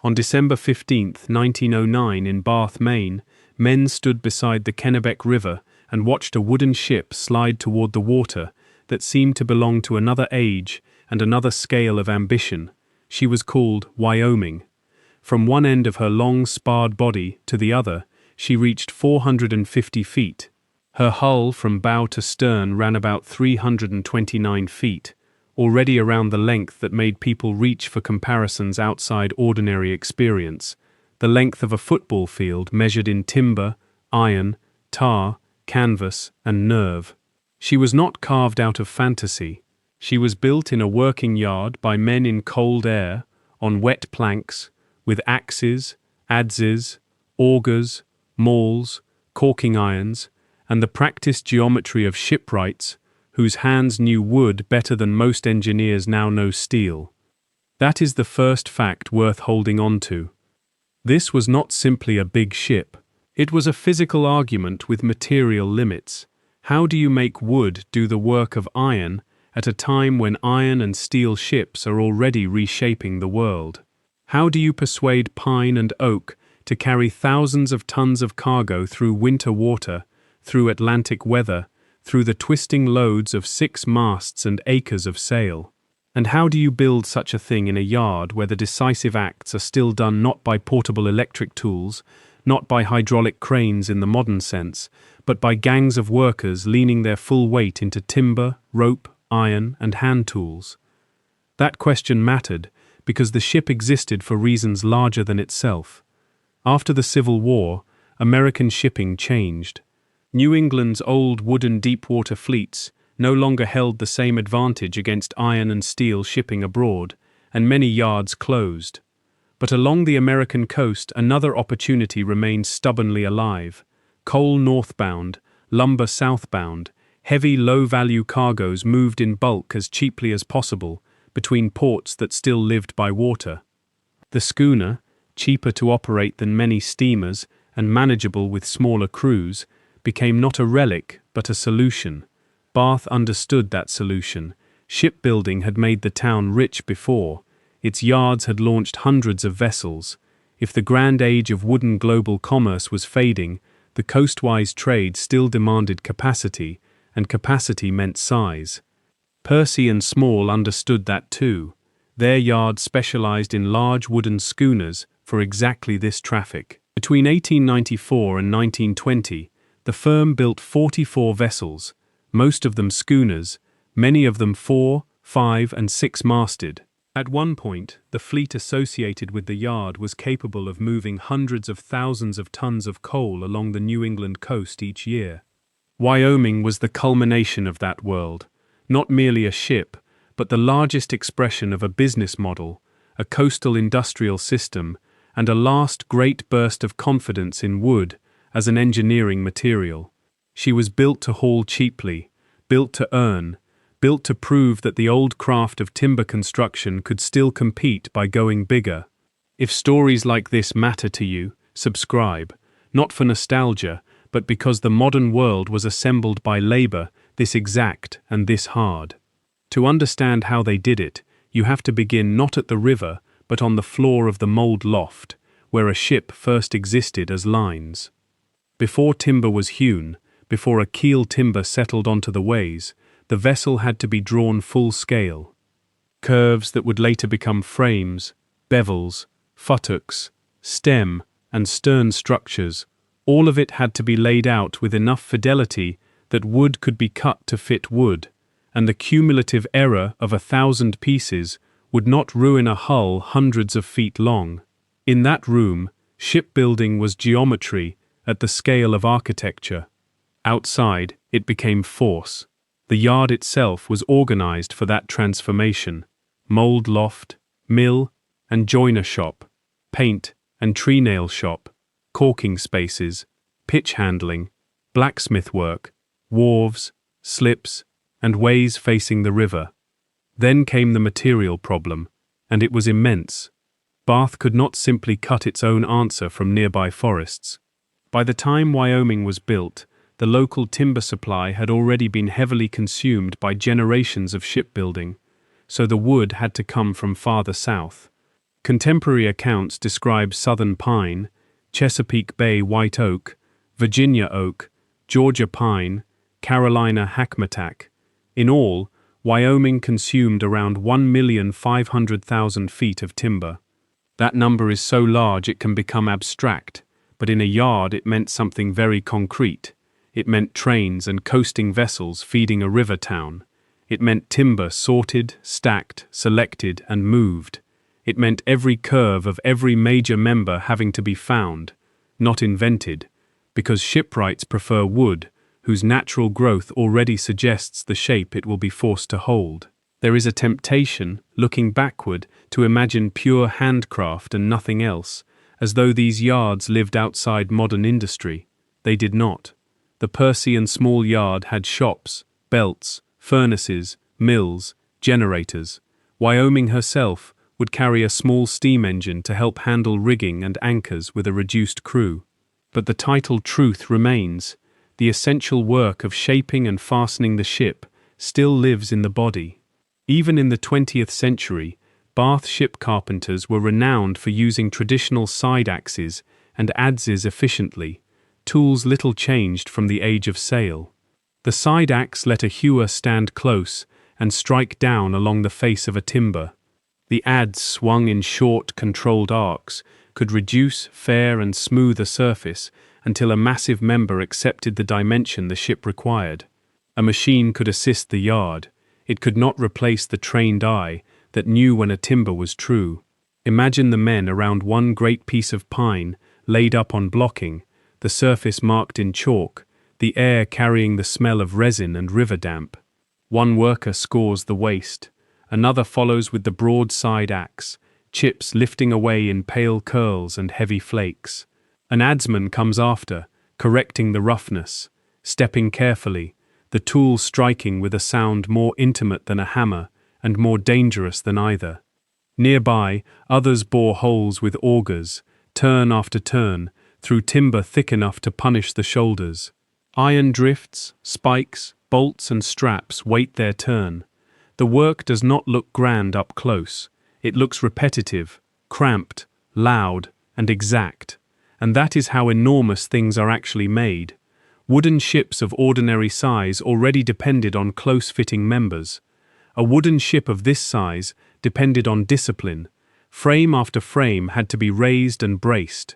On December 15, 1909, in Bath, Maine, men stood beside the Kennebec River and watched a wooden ship slide toward the water that seemed to belong to another age and another scale of ambition. She was called Wyoming. From one end of her long, sparred body to the other, she reached 450 feet. Her hull from bow to stern ran about 329 feet, already around the length that made people reach for comparisons outside ordinary experience, the length of a football field measured in timber, iron, tar, canvas, and nerve. She was not carved out of fantasy. She was built in a working yard by men in cold air, on wet planks, with axes, adzes, augers, mauls, caulking irons, and the practiced geometry of shipwrights, whose hands knew wood better than most engineers now know steel. That is the first fact worth holding on to. This was not simply a big ship. It was a physical argument with material limits. How do you make wood do the work of iron at a time when iron and steel ships are already reshaping the world? How do you persuade pine and oak to carry thousands of tons of cargo through winter water, through Atlantic weather, through the twisting loads of 6 masts and acres of sail? And how do you build such a thing in a yard where the decisive acts are still done not by portable electric tools, not by hydraulic cranes in the modern sense, but by gangs of workers leaning their full weight into timber, rope, iron, and hand tools? That question mattered because the ship existed for reasons larger than itself. After the Civil War, American shipping changed. New England's old wooden deep-water fleets no longer held the same advantage against iron and steel shipping abroad, and many yards closed. But along the American coast, another opportunity remained stubbornly alive. Coal northbound, lumber southbound, heavy low-value cargoes moved in bulk as cheaply as possible between ports that still lived by water. The schooner, cheaper to operate than many steamers and manageable with smaller crews, became not a relic but a solution. Bath understood that solution. Shipbuilding had made the town rich before. Its yards had launched hundreds of vessels. If the grand age of wooden global commerce was fading, the coastwise trade still demanded capacity, and capacity meant size. Percy and Small understood that too. Their yard specialized in large wooden schooners for exactly this traffic. Between 1894 and 1920, the firm built 44 vessels, most of them schooners, many of them 4, 5, and 6-masted. At one point, the fleet associated with the yard was capable of moving hundreds of thousands of tons of coal along the New England coast each year. Wyoming was the culmination of that world, not merely a ship, but the largest expression of a business model, a coastal industrial system, and a last great burst of confidence in wood as an engineering material. She was built to haul cheaply, built to earn, built to prove that the old craft of timber construction could still compete by going bigger. If stories like this matter to you, subscribe, not for nostalgia, but because the modern world was assembled by labor this exact and this hard. To understand how they did it, you have to begin not at the river, but on the floor of the mold loft, where a ship first existed as lines. Before timber was hewn, before a keel timber settled onto the ways, the vessel had to be drawn full scale. Curves that would later become frames, bevels, futtocks, stem, and stern structures, all of it had to be laid out with enough fidelity that wood could be cut to fit wood, and the cumulative error of 1,000 pieces would not ruin a hull hundreds of feet long. In that room, shipbuilding was geometry at the scale of architecture. Outside, it became force. The yard itself was organized for that transformation. Mold loft, mill and joiner shop, paint and tree nail shop, caulking spaces, pitch handling, blacksmith work, wharves, slips, and ways facing the river. Then came the material problem, and it was immense. Bath could not simply cut its own answer from nearby forests. By the time Wyoming was built, the local timber supply had already been heavily consumed by generations of shipbuilding, so the wood had to come from farther south. Contemporary accounts describe southern pine, Chesapeake Bay white oak, Virginia oak, Georgia pine, Carolina hackmatack. In all, Wyoming consumed around 1,500,000 feet of timber. That number is so large it can become abstract, but in a yard it meant something very concrete. It meant trains and coasting vessels feeding a river town. It meant timber sorted, stacked, selected, and moved. It meant every curve of every major member having to be found, not invented, because shipwrights prefer wood, whose natural growth already suggests the shape it will be forced to hold. There is a temptation, looking backward, to imagine pure handcraft and nothing else, as though these yards lived outside modern industry. They did not. The Percy and Small Yard had shops, belts, furnaces, mills, generators. Wyoming herself would carry a small steam engine to help handle rigging and anchors with a reduced crew. But the title truth remains. The essential work of shaping and fastening the ship still lives in the body. Even in the 20th century, Bath ship carpenters were renowned for using traditional side axes and adzes efficiently, tools little changed from the age of sail. The side axe let a hewer stand close and strike down along the face of a timber. The adze, swung in short, controlled arcs, could reduce, fair, and smooth a surface until a massive member accepted the dimension the ship required. A machine could assist the yard. It could not replace the trained eye that knew when a timber was true. Imagine the men around one great piece of pine laid up on blocking, the surface marked in chalk, the air carrying the smell of resin and river damp. One worker scores the waste. Another follows with the broad side axe, chips lifting away in pale curls and heavy flakes. An adzeman comes after, correcting the roughness, stepping carefully, the tool striking with a sound more intimate than a hammer and more dangerous than either. Nearby, others bore holes with augers, turn after turn, through timber thick enough to punish the shoulders. Iron drifts, spikes, bolts and straps wait their turn. The work does not look grand up close. It looks repetitive, cramped, loud, and exact. And that is how enormous things are actually made. Wooden ships of ordinary size already depended on close-fitting members. A wooden ship of this size depended on discipline. Frame after frame had to be raised and braced.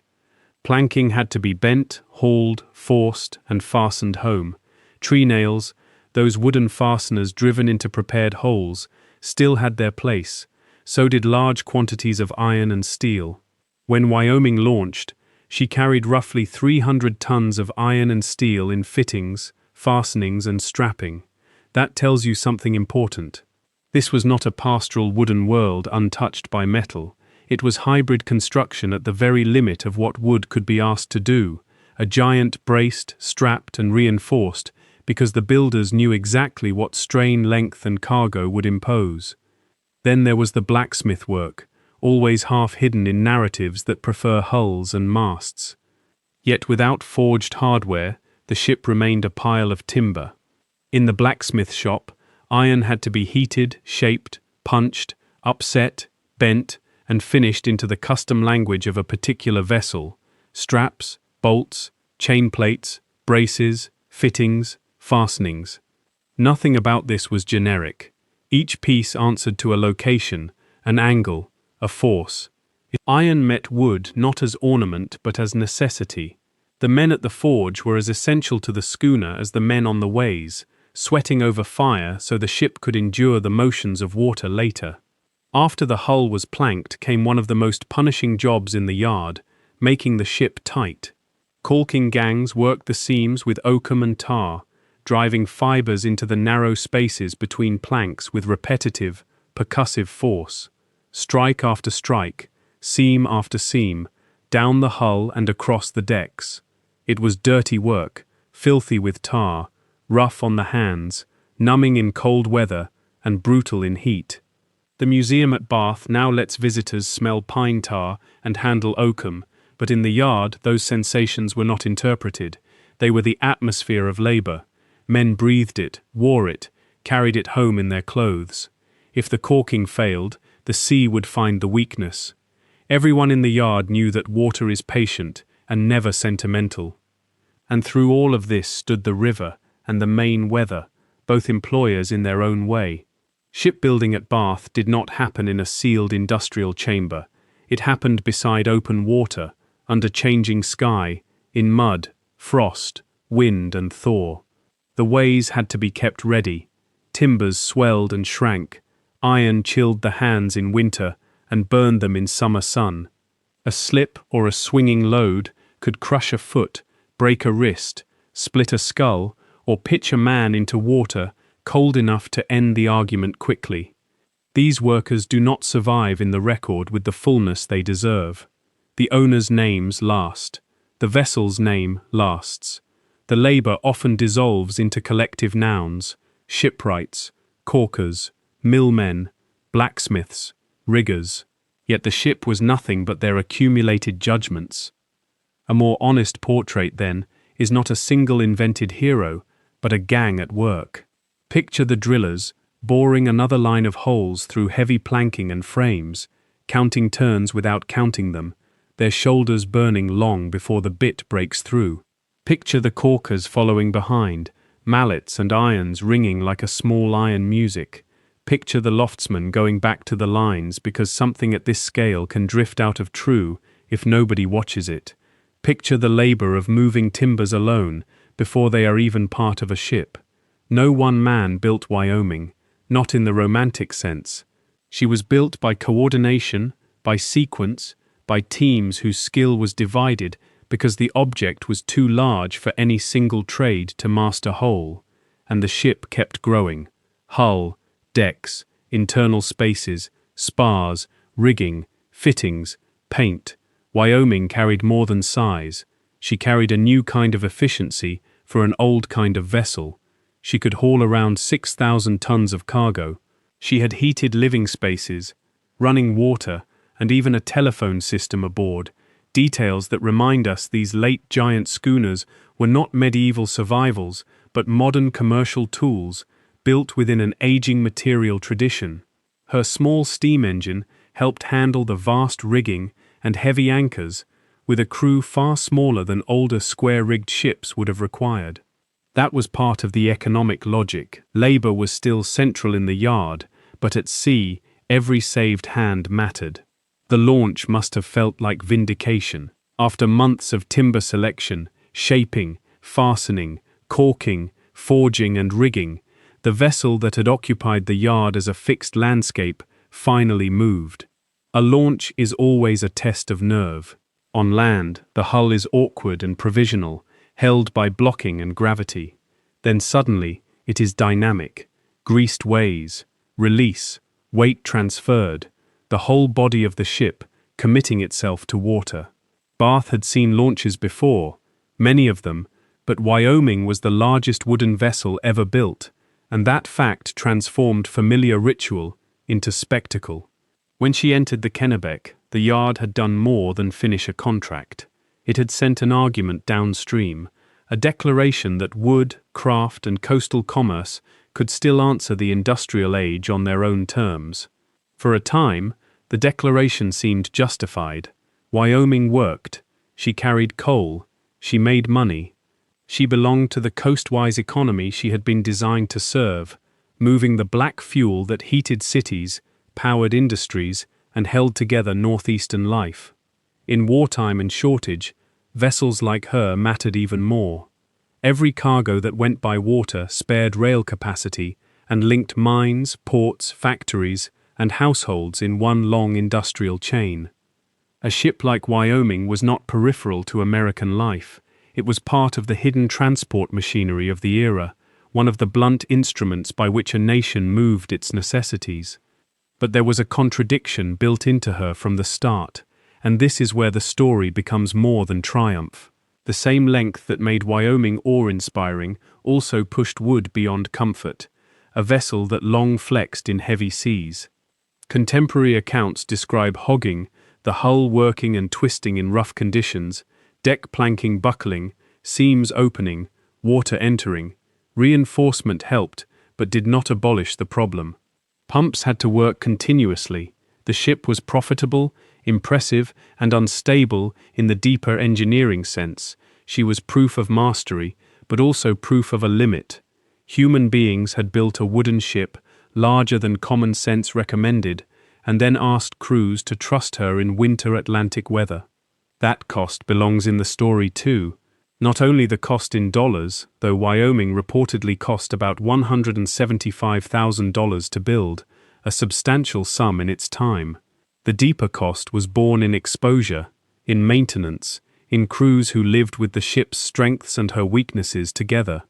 Planking had to be bent, hauled, forced, and fastened home. Tree nails, those wooden fasteners driven into prepared holes, still had their place. So did large quantities of iron and steel. When Wyoming launched, she carried roughly 300 tons of iron and steel in fittings, fastenings, and strapping. That tells you something important. This was not a pastoral wooden world untouched by metal. It was hybrid construction at the very limit of what wood could be asked to do, a giant braced, strapped, and reinforced, because the builders knew exactly what strain, length, and cargo would impose. Then there was the blacksmith work, always half hidden in narratives that prefer hulls and masts. Yet without forged hardware, the ship remained a pile of timber. In the blacksmith shop, iron had to be heated, shaped, punched, upset, bent, and finished into the custom language of a particular vessel: straps, bolts, chain plates, braces, fittings, fastenings. Nothing about this was generic. Each piece answered to a location, an angle, a force. Iron met wood not as ornament but as necessity. The men at the forge were as essential to the schooner as the men on the ways, sweating over fire so the ship could endure the motions of water later. After the hull was planked came one of the most punishing jobs in the yard, making the ship tight. Caulking gangs worked the seams with oakum and tar, driving fibers into the narrow spaces between planks with repetitive, percussive force. Strike after strike, seam after seam, down the hull and across the decks. It was dirty work, filthy with tar, rough on the hands, numbing in cold weather, and brutal in heat. The museum at Bath now lets visitors smell pine tar and handle oakum, but in the yard those sensations were not interpreted. They were the atmosphere of labor. Men breathed it, wore it, carried it home in their clothes. If the caulking failed, the sea would find the weakness. Everyone in the yard knew that water is patient and never sentimental. And through all of this stood the river and the main weather, both employers in their own way. Shipbuilding at Bath did not happen in a sealed industrial chamber. It happened beside open water, under changing sky, in mud, frost, wind and thaw. The ways had to be kept ready. Timbers swelled and shrank. Iron chilled the hands in winter and burned them in summer sun. A slip or a swinging load could crush a foot, break a wrist, split a skull, or pitch a man into water cold enough to end the argument quickly. These workers do not survive in the record with the fullness they deserve. The owners' names last. The vessel's name lasts. The labor often dissolves into collective nouns: shipwrights, caulkers, millmen, blacksmiths, riggers. Yet the ship was nothing but their accumulated judgments. A more honest portrait, then, is not a single invented hero, but a gang at work. Picture the drillers, boring another line of holes through heavy planking and frames, counting turns without counting them, their shoulders burning long before the bit breaks through. Picture the caulkers following behind, mallets and irons ringing like a small iron music. Picture the loftsman going back to the lines because something at this scale can drift out of true if nobody watches it. Picture the labor of moving timbers alone before they are even part of a ship. No one man built Wyoming, not in the romantic sense. She was built by coordination, by sequence, by teams whose skill was divided because the object was too large for any single trade to master whole, and the ship kept growing. Hull, decks, internal spaces, spars, rigging, fittings, paint. Wyoming carried more than size. She carried a new kind of efficiency for an old kind of vessel. She could haul around 6,000 tons of cargo. She had heated living spaces, running water, and even a telephone system aboard, details that remind us these late giant schooners were not medieval survivals, but modern commercial tools, built within an aging material tradition. Her small steam engine helped handle the vast rigging and heavy anchors, with a crew far smaller than older square-rigged ships would have required. That was part of the economic logic. Labor was still central in the yard, but at sea, every saved hand mattered. The launch must have felt like vindication. After months of timber selection, shaping, fastening, caulking, forging and rigging, the vessel that had occupied the yard as a fixed landscape finally moved. A launch is always a test of nerve. On land, the hull is awkward and provisional, held by blocking and gravity. Then suddenly, it is dynamic. Greased ways, release, weight transferred, the whole body of the ship committing itself to water. Bath had seen launches before, many of them, but Wyoming was the largest wooden vessel ever built, and that fact transformed familiar ritual into spectacle. When she entered the Kennebec, the yard had done more than finish a contract. It had sent an argument downstream, a declaration that wood, craft, and coastal commerce could still answer the industrial age on their own terms. For a time, the declaration seemed justified. Wyoming worked. She carried coal. She made money. She belonged to the coastwise economy she had been designed to serve, moving the black fuel that heated cities, powered industries, and held together northeastern life. In wartime and shortage, vessels like her mattered even more. Every cargo that went by water spared rail capacity and linked mines, ports, factories, and households in one long industrial chain. A ship like Wyoming was not peripheral to American life. It was part of the hidden transport machinery of the era, one of the blunt instruments by which a nation moved its necessities. But there was a contradiction built into her from the start, and this is where the story becomes more than triumph. The same length that made Wyoming awe-inspiring also pushed wood beyond comfort, a vessel that long flexed in heavy seas. Contemporary accounts describe hogging, the hull working and twisting in rough conditions, deck planking buckling, seams opening, water entering. Reinforcement helped, but did not abolish the problem. Pumps had to work continuously. The ship was profitable, impressive and unstable in the deeper engineering sense. She was proof of mastery, but also proof of a limit. Human beings had built a wooden ship, larger than common sense recommended, and then asked crews to trust her in winter Atlantic weather. That cost belongs in the story too. Not only the cost in dollars, though Wyoming reportedly cost about $175,000 to build, a substantial sum in its time. The deeper cost was borne in exposure, in maintenance, in crews who lived with the ship's strengths and her weaknesses together.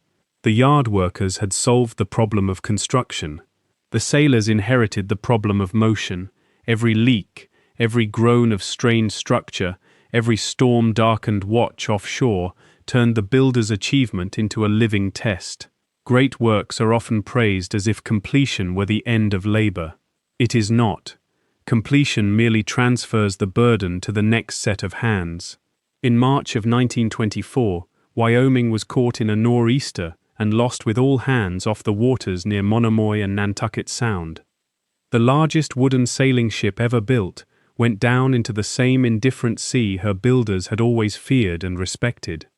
The yard workers had solved the problem of construction. The sailors inherited the problem of motion. Every leak, every groan of strained structure, every storm-darkened watch offshore turned the builder's achievement into a living test. Great works are often praised as if completion were the end of labor. It is not. Completion merely transfers the burden to the next set of hands. In March of 1924, Wyoming was caught in a nor'easter and lost with all hands off the waters near Monomoy and Nantucket Sound. The largest wooden sailing ship ever built went down into the same indifferent sea her builders had always feared and respected.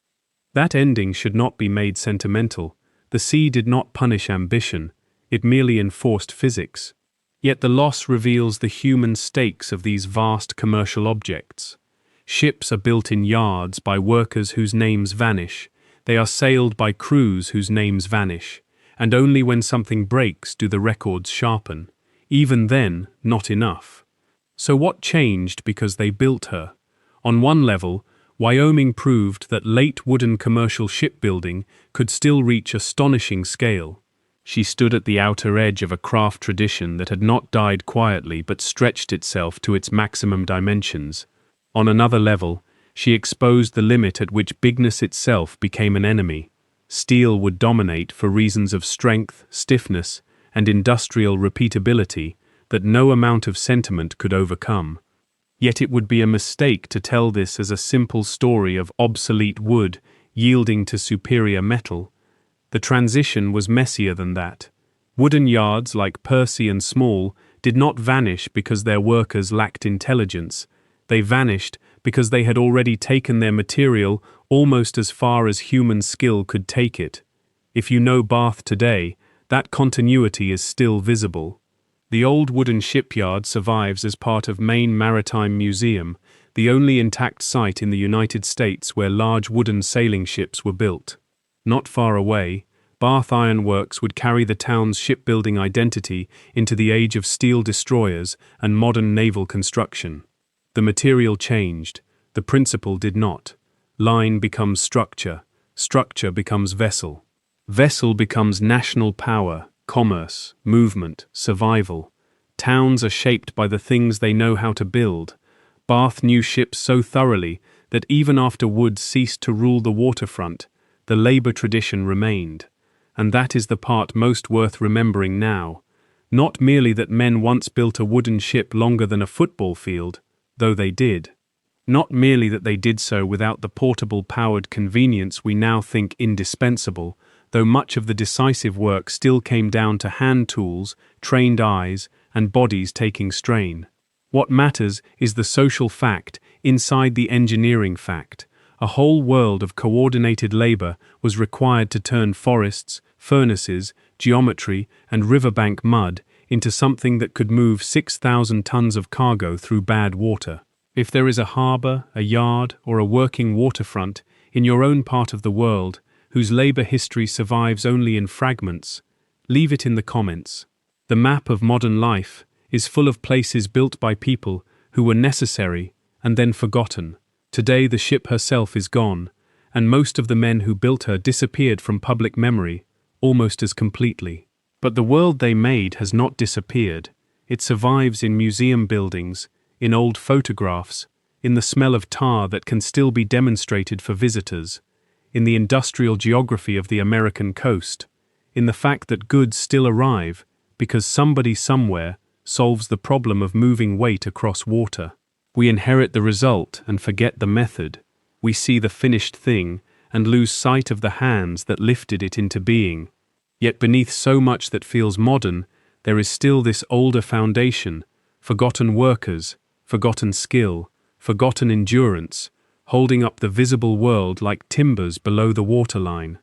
That ending should not be made sentimental. The sea did not punish ambition, it merely enforced physics. Yet the loss reveals the human stakes of these vast commercial objects. Ships are built in yards by workers whose names vanish. They are sailed by crews whose names vanish. And only when something breaks do the records sharpen. Even then, not enough. So what changed because they built her? On one level, Wyoming proved that late wooden commercial shipbuilding could still reach astonishing scale. She stood at the outer edge of a craft tradition that had not died quietly but stretched itself to its maximum dimensions. On another level, she exposed the limit at which bigness itself became an enemy. Steel would dominate for reasons of strength, stiffness, and industrial repeatability that no amount of sentiment could overcome. Yet it would be a mistake to tell this as a simple story of obsolete wood yielding to superior metal. The transition was messier than that. Wooden yards like Percy and Small did not vanish because their workers lacked intelligence. They vanished because they had already taken their material almost as far as human skill could take it. If you know Bath today, that continuity is still visible. The old wooden shipyard survives as part of Maine Maritime Museum, the only intact site in the United States where large wooden sailing ships were built. Not far away, Bath Iron Works would carry the town's shipbuilding identity into the age of steel destroyers and modern naval construction. The material changed, the principle did not. Line becomes structure, structure becomes vessel. Vessel becomes national power, commerce, movement, survival. Towns are shaped by the things they know how to build. Bath knew ships so thoroughly that even after wood ceased to rule the waterfront, the labor tradition remained. And that is the part most worth remembering now. Not merely that men once built a wooden ship longer than a football field, though they did. Not merely that they did so without the portable powered convenience we now think indispensable, though much of the decisive work still came down to hand tools, trained eyes, and bodies taking strain. What matters is the social fact inside the engineering fact. A whole world of coordinated labor was required to turn forests, furnaces, geometry, and riverbank mud into something that could move 6,000 tons of cargo through bad water. If there is a harbor, a yard, or a working waterfront in your own part of the world whose labor history survives only in fragments, leave it in the comments. The map of modern life is full of places built by people who were necessary and then forgotten. Today the ship herself is gone, and most of the men who built her disappeared from public memory almost as completely. But the world they made has not disappeared. It survives in museum buildings, in old photographs, in the smell of tar that can still be demonstrated for visitors, in the industrial geography of the American coast, in the fact that goods still arrive because somebody somewhere solves the problem of moving weight across water. We inherit the result and forget the method. We see the finished thing and lose sight of the hands that lifted it into being. Yet beneath so much that feels modern, there is still this older foundation, forgotten workers, forgotten skill, forgotten endurance, holding up the visible world like timbers below the waterline.